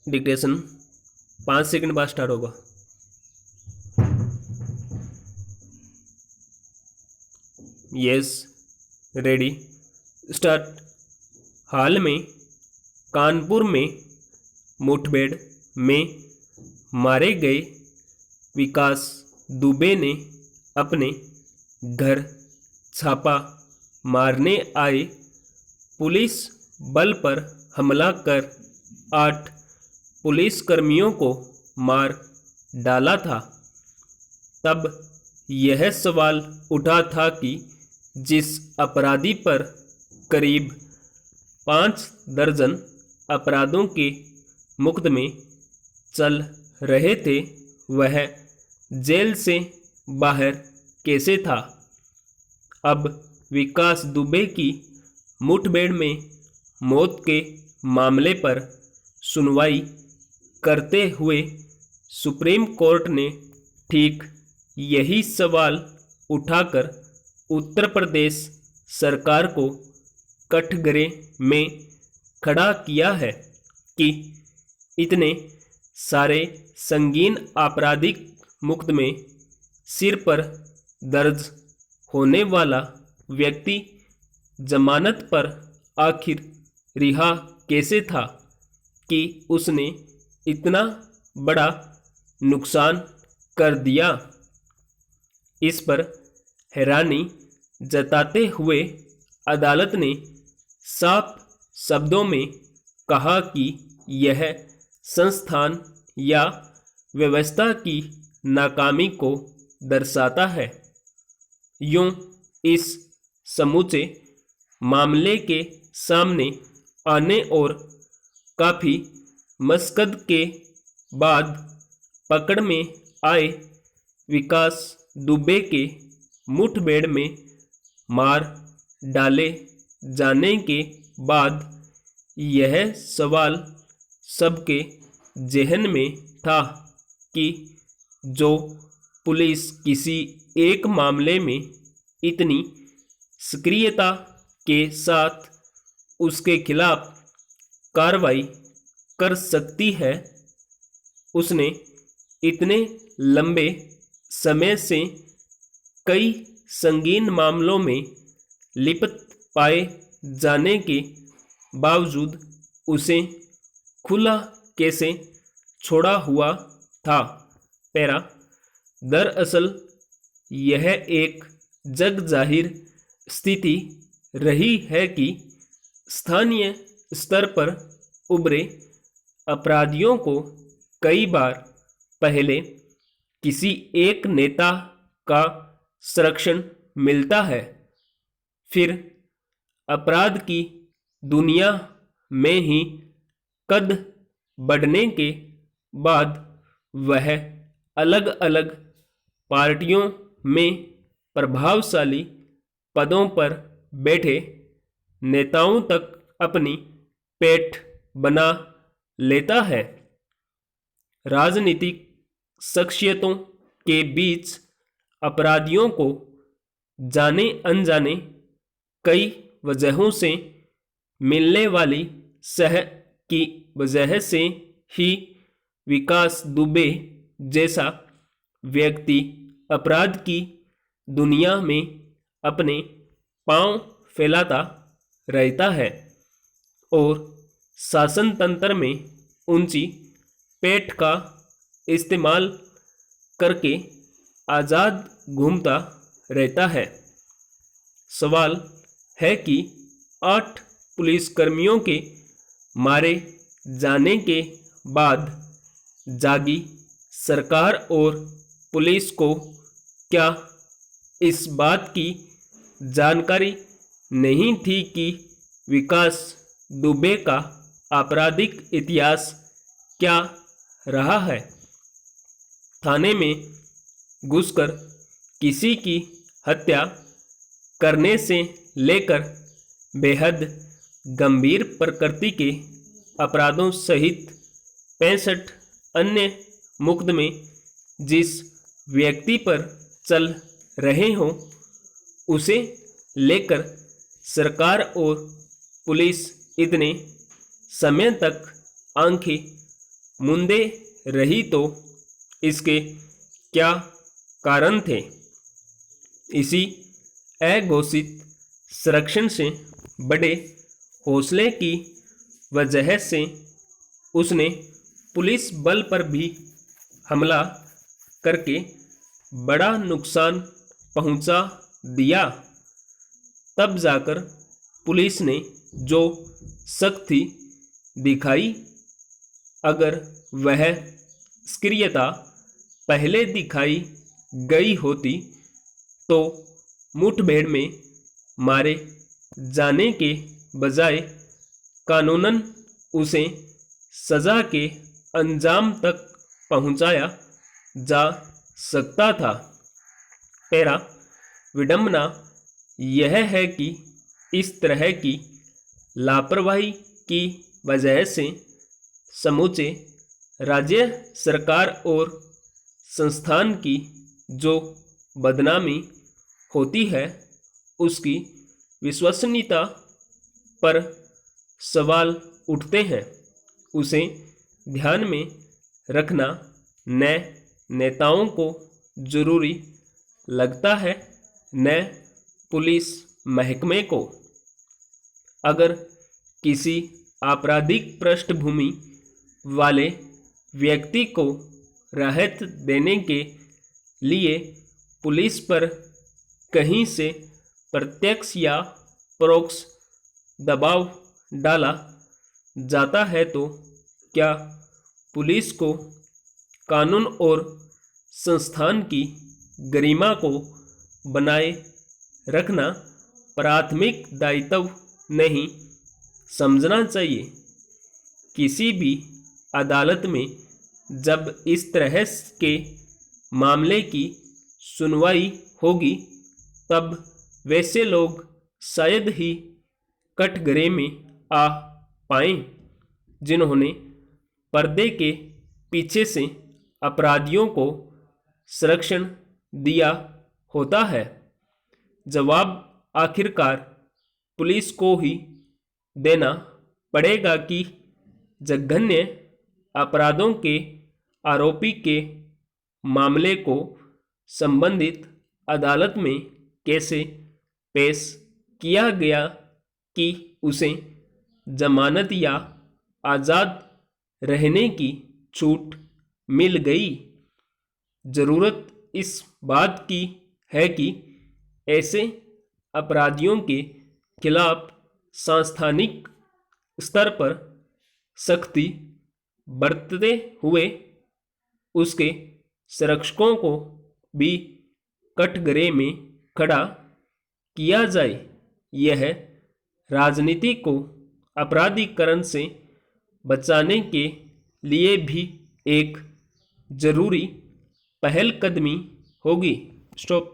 Dictation 5 second बाद start होगा। Yes, ready, start. हाल में कानपुर में मुठभेड़ में मारे गए विकास दुबे ने अपने घर छापा मारने आए पुलिस बल पर हमला कर 8 पुलिसकर्मियों को मार डाला था। तब यह सवाल उठा था कि जिस अपराधी पर करीब 5 दर्जन अपराधों के मुकदमे चल रहे थे, वह जेल से बाहर कैसे था। अब विकास दुबे की मुठभेड़ में मौत के मामले पर सुनवाई करते हुए सुप्रीम कोर्ट ने ठीक यही सवाल उठाकर उत्तर प्रदेश सरकार को कठघरे में खड़ा किया है कि इतने सारे संगीन आपराधिक मुकदमे सिर पर दर्ज होने वाला व्यक्ति जमानत पर आखिर रिहा कैसे था कि उसने इतना बड़ा नुकसान कर दिया। इस पर हैरानी जताते हुए अदालत ने साफ शब्दों में कहा कि यह संस्थान या व्यवस्था की नाकामी को दर्शाता है। यूं इस समूचे मामले के सामने आने और काफ़ी मशक्क़त के बाद पकड़ में आए विकास दुबे के मुठभेड़ में मार डाले जाने के बाद यह सवाल सबके ज़हन में था कि जो पुलिस किसी एक मामले में इतनी सक्रियता के साथ उसके खिलाफ कार्रवाई कर सकती है, उसने इतने लंबे समय से कई संगीन मामलों में लिप्त पाए जाने के बावजूद उसे खुला कैसे छोड़ा हुआ था। पैरा, दरअसल यह एक जग जाहिर स्थिति रही है कि स्थानीय स्तर पर उभरे अपराधियों को कई बार पहले किसी एक नेता का संरक्षण मिलता है, फिर अपराध की दुनिया में ही कद बढ़ने के बाद वह अलग अलग पार्टियों में प्रभावशाली पदों पर बैठे नेताओं तक अपनी पेठ बना लेता है। राजनीतिक शख्सियतों के बीच अपराधियों को जाने अनजाने कई वजहों से मिलने वाली सह की वजह से ही विकास दुबे जैसा व्यक्ति अपराध की दुनिया में अपने पांव फैलाता रहता है और शासन तंत्र में ऊंची पेठ का इस्तेमाल करके आज़ाद घूमता रहता है। सवाल है कि 8 पुलिसकर्मियों के मारे जाने के बाद जागी सरकार और पुलिस को क्या इस बात की जानकारी नहीं थी कि विकास दुबे का आपराधिक इतिहास क्या रहा है। थाने में घुसकर किसी की हत्या करने से लेकर बेहद गंभीर प्रकृति के अपराधों सहित 65 अन्य मुकदमे जिस व्यक्ति पर चल रहे हों, उसे लेकर सरकार और पुलिस इतने समय तक आंखें मुंदे रही तो इसके क्या कारण थे? इसी अघोषित संरक्षण से बड़े हौसले की वजह से उसने पुलिस बल पर भी हमला करके बड़ा नुकसान पहुंचा दिया। तब जाकर पुलिस ने जो सख्ती दिखाई, अगर वह सक्रियता पहले दिखाई गई होती तो मुठभेड़ में मारे जाने के बजाय कानूनन उसे सजा के अंजाम तक पहुंचाया जा सकता था। तेरा विडंबना यह है कि इस तरह की लापरवाही की वजह से समूचे राज्य सरकार और संस्थान की जो बदनामी होती है, उसकी विश्वसनीयता पर सवाल उठते हैं। उसे ध्यान में रखना न नेताओं को जरूरी लगता है न पुलिस महकमे को। अगर किसी आपराधिक पृष्ठभूमि वाले व्यक्ति को राहत देने के लिए पुलिस पर कहीं से प्रत्यक्ष या परोक्ष दबाव डाला जाता है तो क्या पुलिस को कानून और संस्थान की गरिमा को बनाए रखना प्राथमिक दायित्व नहीं समझना चाहिए? किसी भी अदालत में जब इस तरह के मामले की सुनवाई होगी, तब वैसे लोग शायद ही कटघरे में आ पाएं जिन्होंने पर्दे के पीछे से अपराधियों को संरक्षण दिया होता है। जवाब आखिरकार पुलिस को ही देना पड़ेगा कि जघन्य अपराधों के आरोपी के मामले को संबंधित अदालत में कैसे पेश किया गया कि उसे जमानत या आज़ाद रहने की छूट मिल गई। जरूरत इस बात की है कि ऐसे अपराधियों के खिलाफ सांस्थानिक स्तर पर सख्ती बरतते हुए उसके संरक्षकों को भी कटघरे में खड़ा किया जाए। यह राजनीति को अपराधीकरण से बचाने के लिए भी एक जरूरी पहलकदमी होगी। स्टॉप।